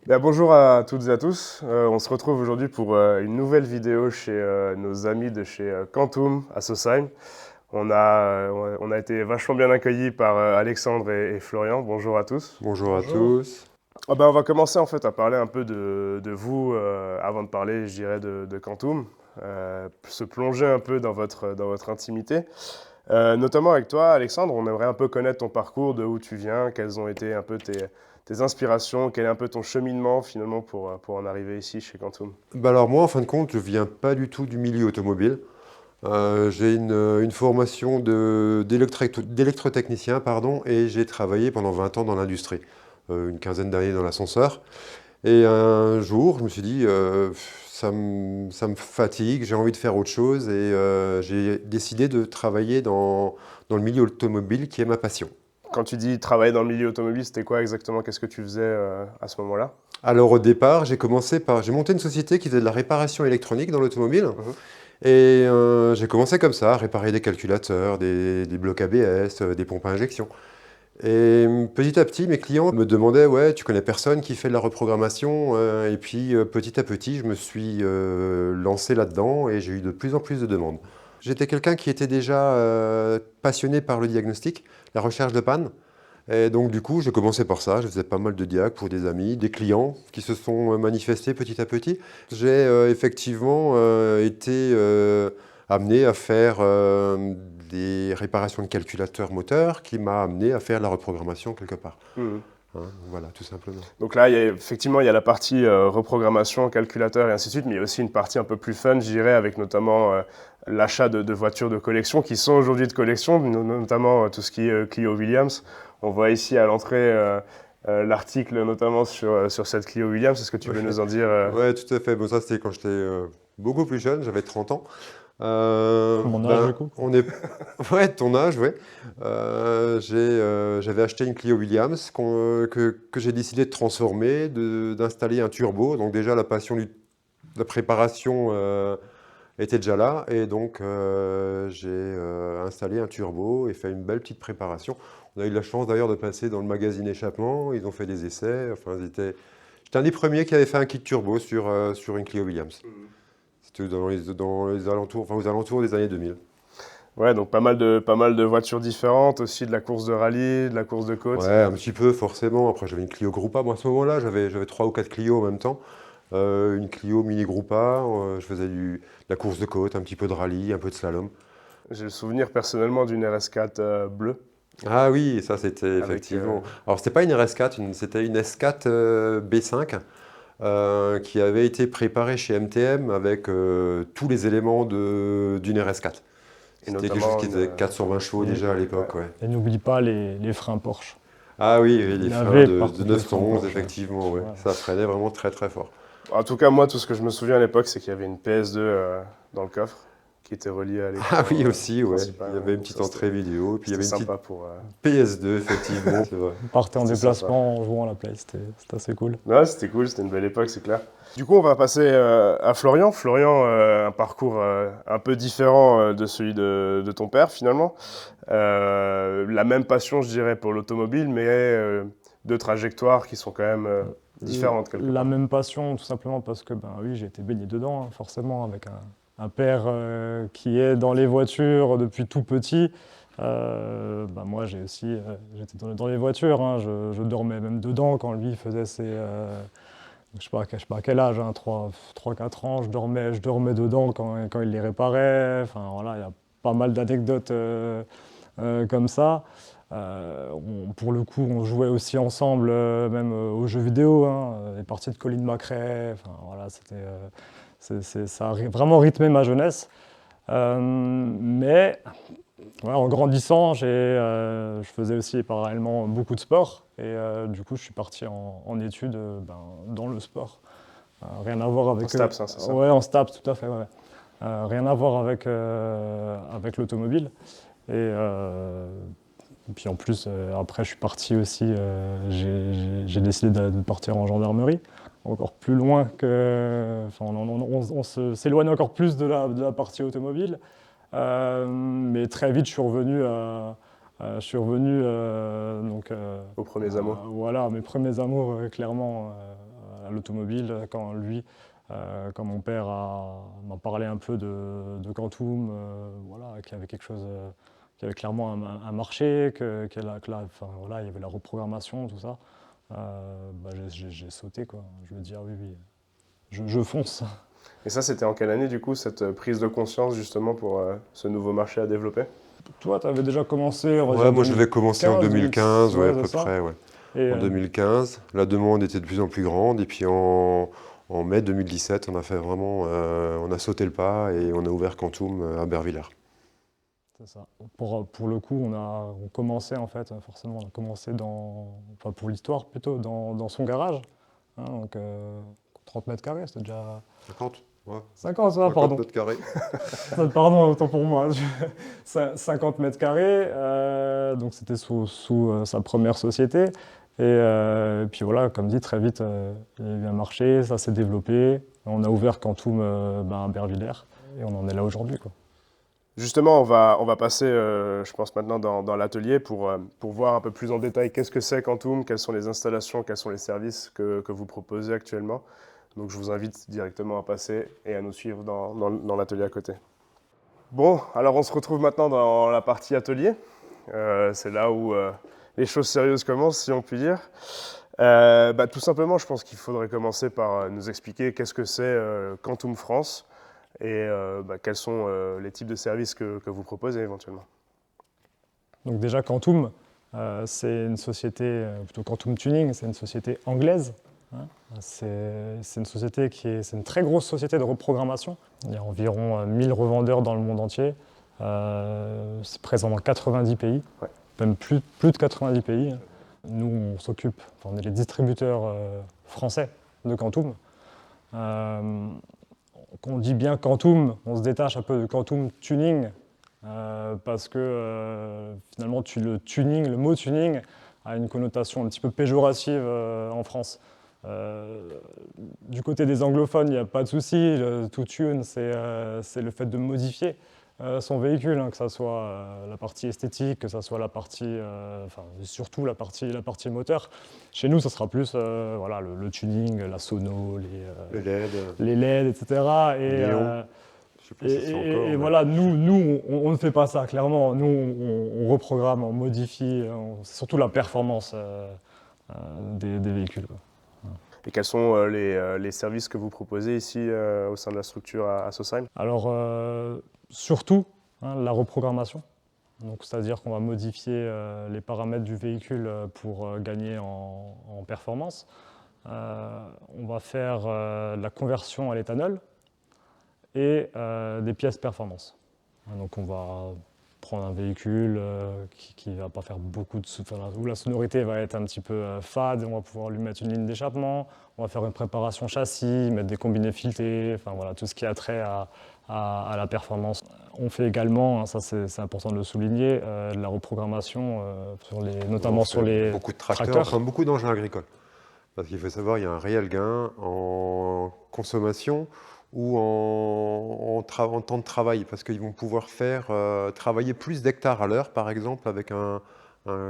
Bonjour à toutes et à tous. On se retrouve aujourd'hui pour une nouvelle vidéo chez nos amis de chez Quantum à Sosheim. On a été vachement bien accueillis par Alexandre et Florian. Bonjour à tous. Bonjour à Bonjour. tous. On va commencer en fait à parler un peu de vous avant de parler, je dirais, de Quantum. Se plonger un peu dans votre intimité. Notamment avec toi, Alexandre, on aimerait un peu connaître ton parcours, de où tu viens, quelles ont été un peu tes inspirations, quel est un peu ton cheminement finalement pour en arriver ici chez Quantum. Alors moi, en fin de compte, je viens pas du tout du milieu automobile. J'ai une formation d'électrotechnicien, pardon, et j'ai travaillé pendant 20 ans dans l'industrie, une quinzaine d'années dans l'ascenseur. Et un jour, je me suis dit, ça me fatigue, j'ai envie de faire autre chose, et j'ai décidé de travailler dans le milieu automobile, qui est ma passion. Quand tu dis travailler dans le milieu automobile, c'était quoi exactement? Qu'est-ce que tu faisais à ce moment-là? Alors au départ, j'ai monté une société qui faisait de la réparation électronique dans l'automobile. Mhm. Et j'ai commencé comme ça, à réparer des calculateurs, des blocs ABS, des pompes à injection. Et petit à petit, mes clients me demandaient, ouais, tu connais personne qui fait de la reprogrammation? Et puis petit à petit, je me suis lancé là-dedans et j'ai eu de plus en plus de demandes. J'étais quelqu'un qui était déjà passionné par le diagnostic, la recherche de panne. Et donc du coup, j'ai commencé par ça. Je faisais pas mal de diag pour des amis, des clients qui se sont manifestés petit à petit. J'ai effectivement été amené à faire des réparations de calculateurs moteurs qui m'a amené à faire la reprogrammation quelque part. Mhm. Hein, voilà, tout simplement. Donc là, effectivement, il y a la partie reprogrammation, calculateur et ainsi de suite, mais il y a aussi une partie un peu plus fun, je dirais, avec notamment l'achat de voitures de collection qui sont aujourd'hui de collection, notamment tout ce qui est Clio Williams. On voit ici à l'entrée l'article notamment sur cette Clio Williams. Est-ce que tu veux nous en dire Ouais, tout à fait. Bon, ça, c'était quand j'étais beaucoup plus jeune, j'avais 30 ans. Mon âge, du coup. On est... Ouais, de ton âge, ouais. J'avais acheté une Clio Williams que j'ai décidé de transformer, d'installer un turbo. Donc déjà, la préparation était déjà là. Et donc, j'ai installé un turbo et fait une belle petite préparation. On a eu de la chance d'ailleurs de passer dans le magazine Échappement. Ils ont fait des essais. Enfin, j'étais un des premiers qui avait fait un kit turbo sur une Clio Williams. C'était dans les alentours, enfin, aux alentours des années 2000. Ouais, donc pas mal de voitures différentes, aussi de la course de rallye, de la course de côte. Ouais, un petit peu forcément. Après, j'avais une Clio Gruppa. Moi, à ce moment-là, j'avais 3 ou 4 Clio en même temps. Une Clio Mini Gruppa. Je faisais de la course de côte, un petit peu de rallye, un peu de slalom. J'ai le souvenir personnellement d'une RS4 bleue Ah oui, ça c'était avec effectivement. Alors, c'était pas une RS4, c'était une S4 B5 qui avait été préparée chez MTM avec tous les éléments d'une RS4. et C'était quelque chose notamment qui une. faisait 420 chevaux Et, déjà à Ouais. l'époque, ouais. et n'oublie pas les freins Porsche. Ah oui, oui, les Il freins avait par de contre les freins 911, Porsche. effectivement, ouais. Voilà. Ça freinait vraiment très très fort. En tout cas, moi, tout ce que je me souviens à l'époque, c'est qu'il y avait une PS2 dans le coffre qui était reliée à Ah l'écran oui, aussi, ouais. Il principal. y avait une Donc petite ça, entrée vidéo, et puis il y c'était avait une petite sympa pour. PS2, effectivement, c'est vrai. On partait en C'était sympa. déplacement en jouant à la Play, c'était assez cool. Ouais, c'était cool, c'était une belle époque, c'est clair. Du coup, on va passer à Florian. Florian, un parcours un peu différent de celui de ton père, finalement. La même passion, je dirais, pour l'automobile, mais deux trajectoires qui sont quand même différentes quelque La part. même passion, tout simplement parce que, ben oui, j'ai été baigné dedans, hein, forcément, avec un père qui est dans les voitures depuis tout petit. Ben moi, j'étais dans les voitures, hein, je dormais même dedans quand lui faisait je sais pas, je sais pas à quel âge, hein, 3-4 ans, je dormais dedans quand il les réparait. Enfin, voilà, il y a pas mal d'anecdotes comme ça. Pour le coup, on jouait aussi ensemble, même aux jeux vidéo, hein, les parties de Colin McRae. Enfin, voilà, ça a vraiment rythmé ma jeunesse. Mais ouais, en grandissant, je faisais aussi parallèlement beaucoup de sport. Et du coup, je suis parti en études dans le sport. Rien à voir En avec... STAPS, hein, c'est ça? ouais, en STAPS, tout à fait. Ouais. Rien à voir avec l'automobile. Et puis en plus, après, je suis parti aussi, j'ai décidé de partir en gendarmerie, encore plus loin que. Enfin, s'éloigne encore plus de la partie automobile. Mais très vite, je suis revenu donc, Aux premiers amours. voilà, mes premiers amours, clairement, à l'automobile, quand mon père m'a parlé un peu de Quantum, voilà, qu'il y avait quelque chose, qu'il y avait clairement un marché, enfin, voilà, il y avait la reprogrammation, tout ça. Bah, j'ai sauté, quoi. Je veux dire, oui, oui, je fonce. Et ça, c'était en quelle année, du coup, cette prise de conscience, justement, pour ce nouveau marché à développer? Toi, tu avais déjà commencé, on va Ouais, dire moi j'avais commencé en 2015, 2015, ouais, à ouais, peu c'est ça. près, ouais. Et En 2015, la demande était de plus en plus grande, et puis en mai 2017, on a fait vraiment, on a sauté le pas et on a ouvert Quantum à Bervillers. c'est ça. Pour le coup, on commençait en fait, forcément, on a commencé enfin pour l'histoire plutôt, dans son garage. Hein, donc 30 mètres carrés, c'était déjà 50, ouais. 50, ça, 50 pardon. mètres carrés. Pardon, autant pour moi. 50 mètres carrés, donc c'était sous sa première société. Et puis voilà, comme dit, très vite, il y a eu un marché, ça s'est développé. On a ouvert Quantum à Bervillers et on en est là aujourd'hui, quoi. Justement, on va passer, je pense, maintenant dans l'atelier pour voir un peu plus en détail qu'est-ce que c'est Quantum, quelles sont les installations, quels sont les services que vous proposez actuellement. Donc je vous invite directement à passer et à nous suivre dans l'atelier à côté. Bon, alors on se retrouve maintenant dans la partie atelier. C'est là où les choses sérieuses commencent, si on peut dire. Tout simplement, je pense qu'il faudrait commencer par nous expliquer qu'est-ce que c'est Quantum France et quels sont les types de services que vous proposez éventuellement. Donc déjà, Quantum, c'est une société, plutôt Quantum Tuning, c'est une société anglaise. Hein. C'est une société c'est une très grosse société de reprogrammation. Il y a environ 1000 revendeurs dans le monde entier. C'est présent dans 90 pays, Ouais. même plus de 90 pays. Nous, on est les distributeurs français de Quantum. Quand on dit bien Quantum, on se détache un peu de Quantum Tuning, parce que finalement, le mot tuning a une connotation un petit peu péjorative en France. Du côté des anglophones, il n'y a pas de souci. To tune, c'est le fait de modifier son véhicule, hein, que ce soit la partie esthétique, que ce soit la partie, surtout la partie moteur. Chez nous, ça sera plus voilà, le tuning, la sono, Les LED, les LED, etc. néons, je sais pas si c'est encore. Mais- Voilà, nous on ne fait pas ça, clairement. Nous, on reprogramme, on modifie. C'est surtout la performance des véhicules, quoi. Et quels sont les services que vous proposez ici au sein de la structure à Sosheim? Alors, surtout, hein, la reprogrammation. Donc, c'est-à-dire qu'on va modifier les paramètres du véhicule pour gagner en performance. On va faire de la conversion à l'éthanol et des pièces performance. Donc, on va prendre un véhicule qui ne va pas faire beaucoup où la sonorité va être un petit peu fade, on va pouvoir lui mettre une ligne d'échappement, on va faire une préparation châssis, mettre des combinés filetés, enfin voilà, tout ce qui a trait à la performance. On fait également, hein, ça c'est important de le souligner, de la reprogrammation, notamment sur les beaucoup de tracteurs, enfin beaucoup d'engins agricoles. Parce qu'il faut savoir, il y a un réel gain en consommation ou en temps de travail, parce qu'ils vont pouvoir faire travailler plus d'hectares à l'heure, par exemple, avec un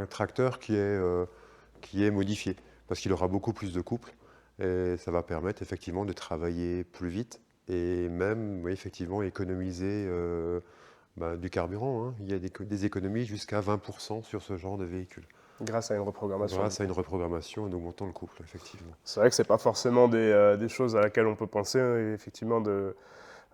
tracteur qui est modifié, parce qu'il aura beaucoup plus de couple, et ça va permettre effectivement de travailler plus vite, et même, oui, effectivement, économiser du carburant, hein. Il y a des économies jusqu'à 20% sur ce genre de véhicule. Grâce à une reprogrammation. Grâce à une reprogrammation en augmentant le couple, effectivement. C'est vrai que ce n'est pas forcément des choses à laquelle on peut penser, hein, effectivement,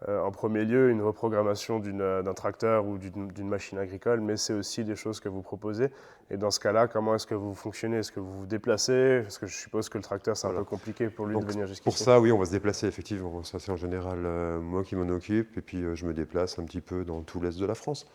en premier lieu, une reprogrammation d'un tracteur ou d'une machine agricole, mais c'est aussi des choses que vous proposez. Et dans ce cas-là, comment est-ce que vous fonctionnez? Est-ce que vous vous déplacez? Parce que je suppose que le tracteur, c'est un peu compliqué pour lui de venir jusqu'ici. Pour ça, oui, on va se déplacer, effectivement. Ça, c'est en général moi qui m'en occupe, et puis je me déplace un petit peu dans tout l'est de la France.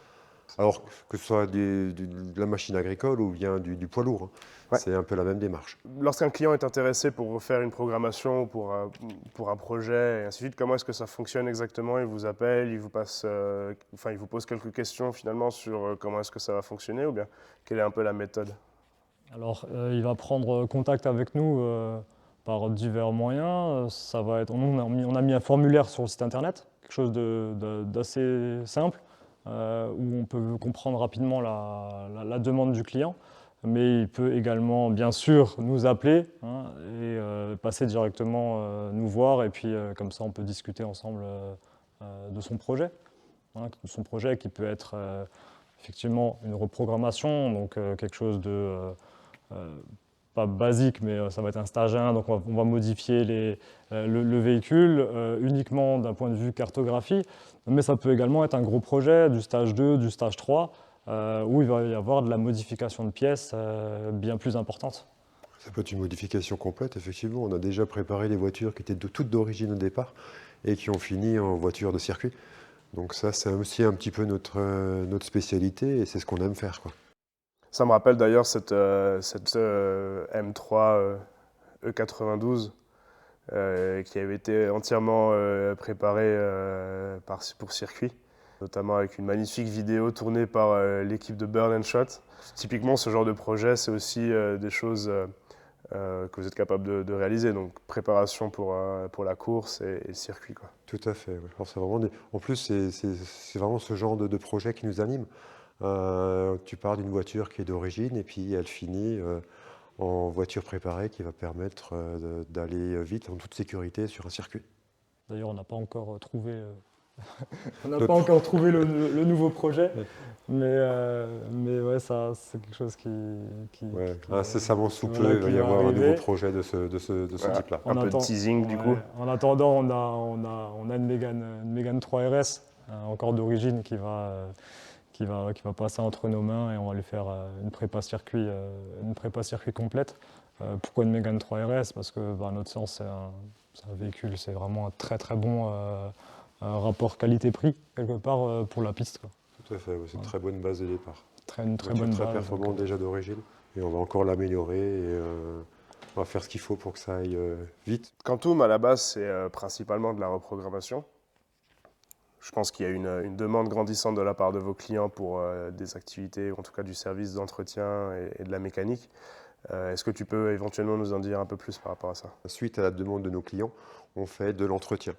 Alors, que ce soit de la machine agricole ou bien du poids lourd, hein. Ouais. C'est un peu la même démarche. Lorsqu'un client est intéressé pour faire une programmation, pour un projet, et ainsi de suite, comment est-ce que ça fonctionne exactement? Il vous appelle, il vous pose quelques questions finalement sur comment est-ce que ça va fonctionner, ou bien quelle est un peu la méthode? Alors, il va prendre contact avec nous par divers moyens. Ça va être, on a mis un formulaire sur le site internet, quelque chose d'assez simple, où on peut comprendre rapidement la demande du client. mais il peut également, bien sûr, nous appeler hein, et passer directement nous voir, et puis comme ça, on peut discuter ensemble de son projet. Hein, de son projet qui peut être effectivement une reprogrammation, donc quelque chose de pas basique, mais ça va être un stage 1, donc on va modifier le véhicule uniquement d'un point de vue cartographie, mais ça peut également être un gros projet du stage 2, du stage 3, où il va y avoir de la modification de pièces bien plus importante. Ça peut être une modification complète, effectivement. On a déjà préparé des voitures qui étaient toutes d'origine au départ et qui ont fini en voiture de circuit. Donc ça, c'est aussi un petit peu notre spécialité et c'est ce qu'on aime faire, quoi. Ça me rappelle d'ailleurs cette M3 E92 qui avait été entièrement préparée pour circuit, notamment avec une magnifique vidéo tournée par l'équipe de Burn & Shot. Typiquement, ce genre de projet, c'est aussi des choses que vous êtes capable de réaliser, donc préparation pour la course et circuit, quoi. Tout à fait. Ouais. Alors, c'est vraiment en plus, c'est vraiment ce genre de projet qui nous anime. Tu pars d'une voiture qui est d'origine et puis elle finit en voiture préparée qui va permettre d'aller vite en toute sécurité sur un circuit. D'ailleurs, on n'a pas encore trouvé, pas encore trouvé le nouveau projet, mais ouais, ça, c'est quelque chose qui Ouais. qui, Incessamment sous peu, voilà, il va qui y va avoir un arriver. nouveau projet de ce Voilà. type-là. Un peu de teasing, du coup. En attendant, on a une Mégane 3 RS, encore d'origine, qui va passer entre nos mains, et on va lui faire une prépa circuit complète. Pourquoi une Mégane 3 RS? Parce que, à notre sens, c'est un véhicule, c'est vraiment un très très bon rapport qualité-prix, quelque part, pour la piste, quoi. Tout à fait, ouais, c'est une très bonne base de départ. Une très Voiture bonne très base. performante déjà d'origine. Et on va encore l'améliorer et on va faire ce qu'il faut pour que ça aille vite. Quantum, à la base, c'est principalement de la reprogrammation. Je pense qu'il y a une demande grandissante de la part de vos clients pour des activités, ou en tout cas du service d'entretien et de la mécanique. Est-ce que tu peux éventuellement nous en dire un peu plus par rapport à ça? Suite à la demande de nos clients, on fait de l'entretien.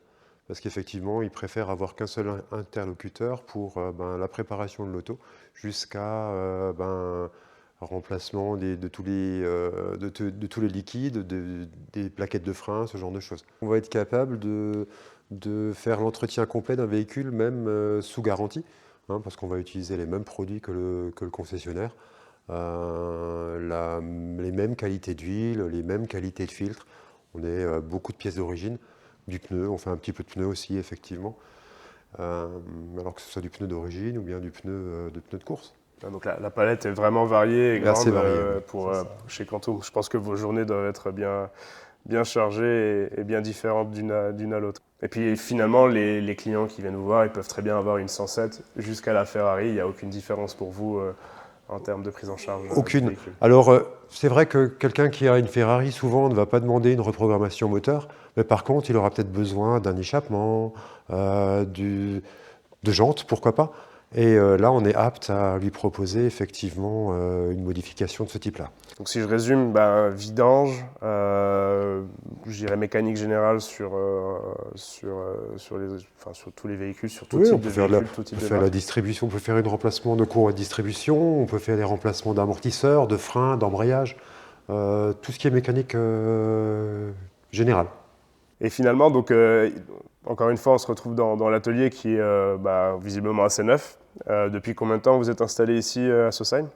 Parce qu'effectivement, ils préfèrent avoir qu'un seul interlocuteur pour la préparation de l'auto jusqu'à remplacement de tous les liquides, des plaquettes de frein, ce genre de choses. On va être capable de faire l'entretien complet d'un véhicule, même sous garantie, hein, parce qu'on va utiliser les mêmes produits que le concessionnaire, les mêmes qualités d'huile, les mêmes qualités de filtre. On a beaucoup de pièces d'origine, du pneu, on fait un petit peu de pneu aussi, effectivement, alors que ce soit du pneu d'origine ou bien du pneu de course. Donc la palette est vraiment variée et grande assez variée, pour, chez Quantum. Je pense que vos journées doivent être bien chargées et bien différentes d'une à l'autre. Et puis finalement, les clients qui viennent vous voir, ils peuvent très bien avoir une 107 jusqu'à la Ferrari. Il n'y a aucune différence pour vous en termes de prise en charge. Aucune. Alors, c'est vrai que quelqu'un qui a une Ferrari, souvent, ne va pas demander une reprogrammation moteur, mais par contre, il aura peut-être besoin d'un échappement, de jantes, pourquoi pas. Et là, on est apte à lui proposer effectivement une modification de ce type-là. Donc si je résume, vidange, je dirais mécanique générale sur tous les véhicules, sur tout Oui, on type peut de faire, véhicule, tout type on peut de faire la marque. distribution, on peut faire un remplacement de courroie de distribution, on peut faire des remplacements d'amortisseurs, de freins, d'embrayage, tout ce qui est mécanique générale. Et finalement, donc, encore une fois, on se retrouve dans l'atelier qui est visiblement assez neuf. Depuis combien de temps vous êtes installé ici à Sausheim?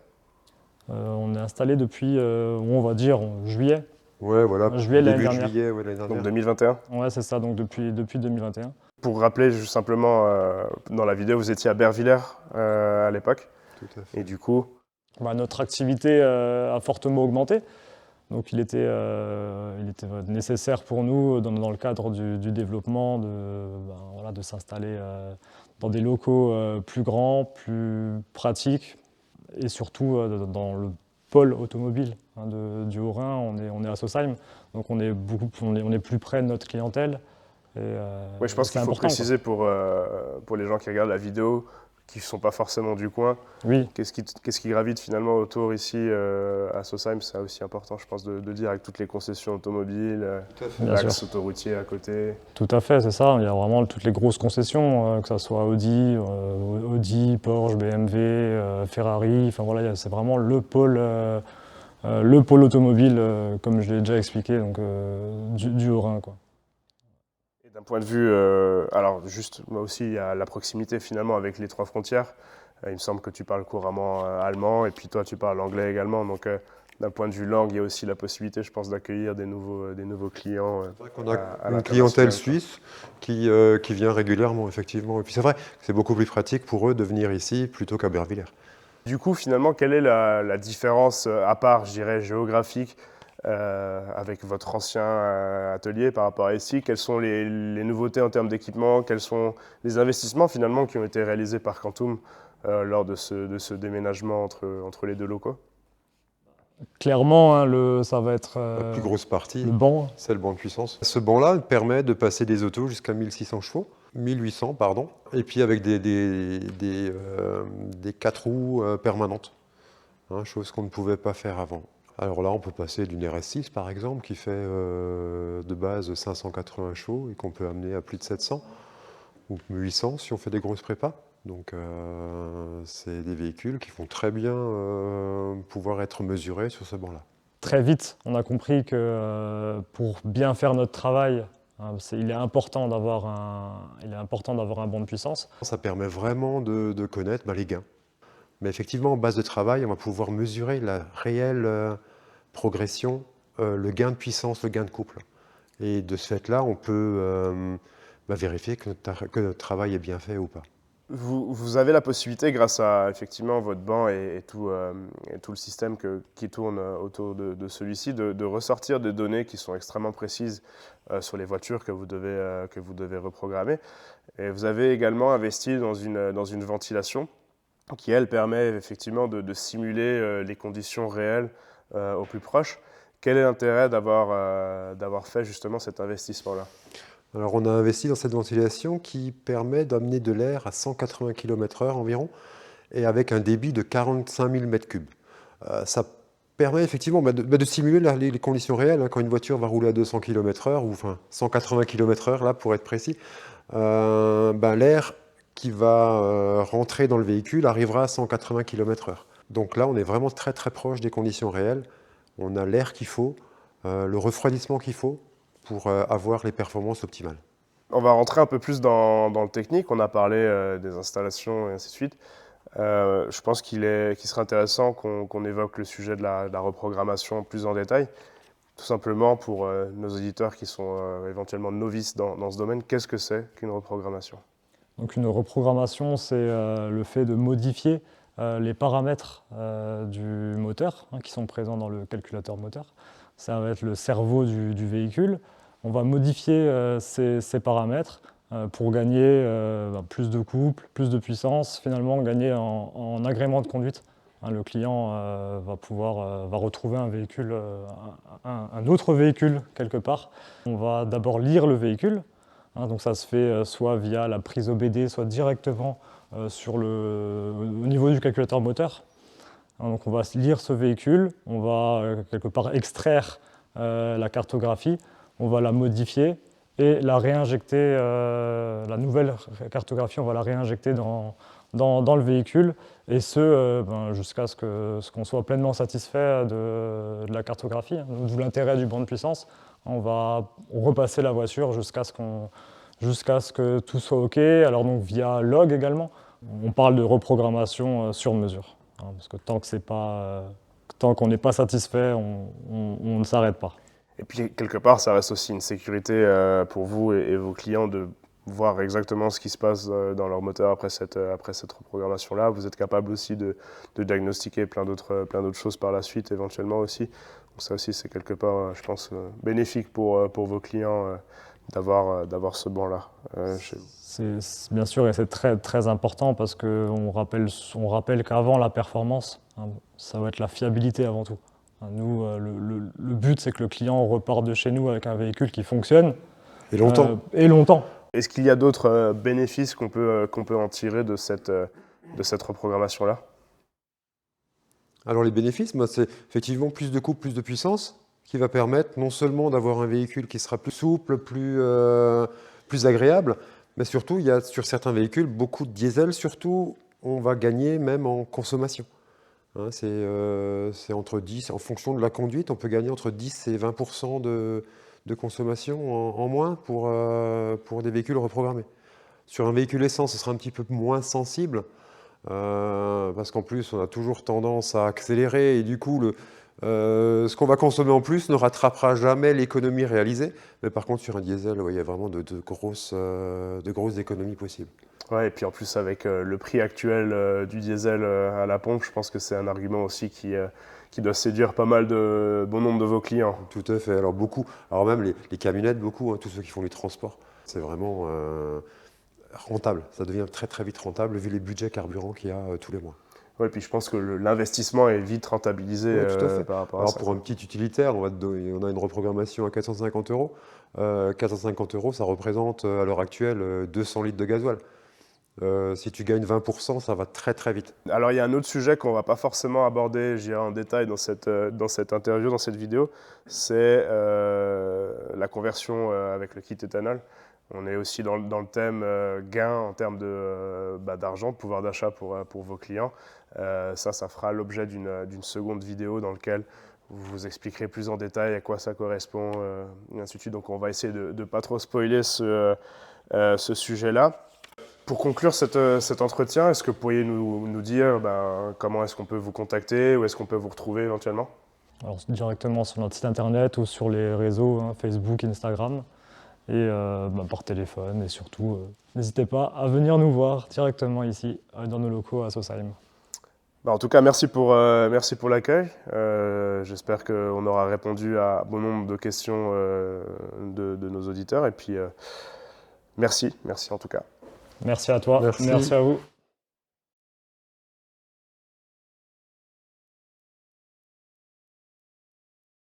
On est installé depuis, on va dire, en juillet. Ouais, voilà, Juillet l'année début de dernière. juillet, ouais, l'année dernière. Donc 2021. Ouais, c'est ça, donc depuis 2021. Pour rappeler juste simplement, dans la vidéo, vous étiez à Bervillers à l'époque. Tout à fait. Et du coup, Notre activité a fortement augmenté. Donc il était nécessaire pour nous, dans le cadre du développement, de s'installer dans des locaux plus grands, plus pratiques, et surtout dans le pôle automobile du Haut-Rhin. On est à Sausheim, donc on est plus près de notre clientèle. oui, je pense qu'il faut préciser pour les gens qui regardent la vidéo qui ne sont pas forcément du coin. Oui, Qu'est-ce qui gravite finalement autour ici à Sausheim? C'est aussi important, je pense, de dire, avec toutes les concessions automobiles, Tout à fait. bien l'axe sûr. autoroutier à côté. Tout à fait, c'est ça. Il y a vraiment toutes les grosses concessions, que ce soit Audi, Porsche, BMW, Ferrari. Enfin voilà, c'est vraiment le pôle automobile, comme je l'ai déjà expliqué, donc du Haut-Rhin, quoi. Et d'un point de vue, alors juste, moi aussi, il y a la proximité finalement avec les trois frontières. Il me semble que tu parles couramment allemand, et puis toi, tu parles anglais également. Donc, d'un point de vue langue, il y a aussi la possibilité, je pense, d'accueillir des nouveaux clients C'est vrai qu'on a à une l'international, clientèle quoi. suisse qui vient régulièrement, effectivement. Et puis c'est vrai que c'est beaucoup plus pratique pour eux de venir ici plutôt qu'à Bervillers. Du coup, finalement, quelle est la différence, à part, je dirais, géographique, avec votre ancien atelier par rapport à ici? Quelles sont les nouveautés en termes d'équipement? Quels sont les investissements finalement qui ont été réalisés par Quantum lors de ce déménagement entre les deux locaux? Clairement, hein, ça va être La plus grosse le partie, banc. c'est le banc de puissance. Ce banc-là permet de passer des autos jusqu'à 1600 chevaux, 1800 pardon, et puis avec des 4 roues permanentes, hein, chose qu'on ne pouvait pas faire avant. Alors là, on peut passer d'une RS6 par exemple, qui fait de base 580 chevaux et qu'on peut amener à plus de 700, ou 800 si on fait des grosses prépas. Donc c'est des véhicules qui vont très bien pouvoir être mesurés sur ce banc-là. Très vite, on a compris que pour bien faire notre travail, hein, il est important d'avoir un banc de puissance. Ça permet vraiment de connaître les gains. Mais effectivement, en base de travail, on va pouvoir mesurer la réelle progression, le gain de puissance, le gain de couple. Et de ce fait-là, on peut vérifier que notre travail est bien fait ou pas. Vous avez la possibilité, grâce à effectivement votre banc et tout le système qui tourne autour de celui-ci, de ressortir des données qui sont extrêmement précises sur les voitures que vous devez reprogrammer. Et vous avez également investi dans une ventilation qui, elle, permet effectivement de simuler les conditions réelles au plus proche. Quel est l'intérêt d'avoir fait justement cet investissement-là? Alors on a investi dans cette ventilation qui permet d'amener de l'air à 180 km/h environ et avec un débit de 45 000 m3. Ça permet effectivement de simuler les conditions réelles, hein, quand une voiture va rouler à 200 km/h, ou enfin 180 km/h là pour être précis, l'air qui va rentrer dans le véhicule arrivera à 180 km/h. Donc là on est vraiment très très proche des conditions réelles, on a l'air qu'il faut, le refroidissement qu'il faut pour avoir les performances optimales. On va rentrer un peu plus dans le technique. On a parlé des installations et ainsi de suite. Je pense qu'il serait intéressant qu'on évoque le sujet de la reprogrammation plus en détail. Tout simplement pour nos auditeurs qui sont éventuellement novices dans ce domaine, qu'est-ce que c'est qu'une reprogrammation? Donc une reprogrammation, c'est le fait de modifier les paramètres du moteur, hein, qui sont présents dans le calculateur moteur. Ça va être le cerveau du véhicule. On va modifier ces paramètres pour gagner plus de couple, plus de puissance, finalement gagner en agrément de conduite. Hein, le client va retrouver un véhicule, un autre véhicule quelque part. On va d'abord lire le véhicule. Hein, donc ça se fait soit via la prise OBD, soit directement au niveau du calculateur moteur. Hein, donc on va lire ce véhicule, on va quelque part extraire la cartographie, on va la modifier et la réinjecter, la nouvelle cartographie, on va la réinjecter dans le véhicule, et jusqu'à ce qu'on soit pleinement satisfait de la cartographie, hein, d'où l'intérêt du banc de puissance. On va repasser la voiture jusqu'à ce que tout soit OK. Alors donc via log également, on parle de reprogrammation sur mesure, hein, parce que tant qu'on n'est pas satisfait, on ne s'arrête pas. Et puis, quelque part, ça reste aussi une sécurité pour vous et vos clients de voir exactement ce qui se passe dans leur moteur après cette reprogrammation-là. Vous êtes capable aussi de diagnostiquer plein d'autres choses par la suite, éventuellement aussi. Donc ça aussi, c'est quelque part, je pense, bénéfique pour vos clients d'avoir ce banc-là. Bien sûr, et c'est très, très important parce qu'on rappelle qu'avant la performance, hein, ça va être la fiabilité avant tout. Nous, le but, c'est que le client reparte de chez nous avec un véhicule qui fonctionne. Et longtemps. Et longtemps. Est-ce qu'il y a d'autres bénéfices qu'on peut en tirer de cette de cette reprogrammation-là? Alors les bénéfices, moi, c'est effectivement plus de couple, plus de puissance, qui va permettre non seulement d'avoir un véhicule qui sera plus souple, plus agréable, mais surtout, il y a sur certains véhicules beaucoup de diesel, surtout, on va gagner même en consommation. Hein, c'est entre 10, en fonction de la conduite, on peut gagner entre 10 et 20% de consommation en moins pour des véhicules reprogrammés. Sur un véhicule essence, ce sera un petit peu moins sensible, parce qu'en plus, on a toujours tendance à accélérer et du coup, ce qu'on va consommer en plus ne rattrapera jamais l'économie réalisée. Mais par contre, sur un diesel, ouais, il y a vraiment de grosses économies possibles. Ouais, et puis en plus, avec le prix actuel du diesel à la pompe, je pense que c'est un argument aussi qui doit séduire pas mal de bon nombre de vos clients. Tout à fait. Alors beaucoup, alors même les camionnettes, beaucoup, hein, tous ceux qui font du transport, c'est vraiment rentable. Ça devient très très vite rentable vu les budgets carburant qu'il y a tous les mois. Ouais, et puis je pense que l'investissement est vite rentabilisé Ouais, tout à fait. par rapport à Alors ça. pour un petit utilitaire, on a une reprogrammation à 450 euros. 450 euros, ça représente à l'heure actuelle 200 litres de gasoil. Si tu gagnes 20%, ça va très très vite. Alors il y a un autre sujet qu'on ne va pas forcément aborder, je dirais, en détail dans cette interview, dans cette vidéo, c'est la conversion avec le kit éthanol. On est aussi dans le thème gain en termes d'argent, de pouvoir d'achat pour vos clients. Ça fera l'objet d'une seconde vidéo dans laquelle vous expliquerez plus en détail à quoi ça correspond, et ainsi de suite. Donc on va essayer de ne pas trop spoiler ce sujet-là. Pour conclure cet entretien, est-ce que vous pourriez nous dire comment est-ce qu'on peut vous contacter, où est-ce qu'on peut vous retrouver éventuellement? Alors directement sur notre site internet ou sur les réseaux, hein, Facebook, Instagram, et par téléphone. Et surtout, n'hésitez pas à venir nous voir directement ici, dans nos locaux à Sausheim. En tout cas, merci pour l'accueil. J'espère qu'on aura répondu à bon nombre de questions de nos auditeurs. Et puis, merci en tout cas. Merci à toi, Merci. merci à vous.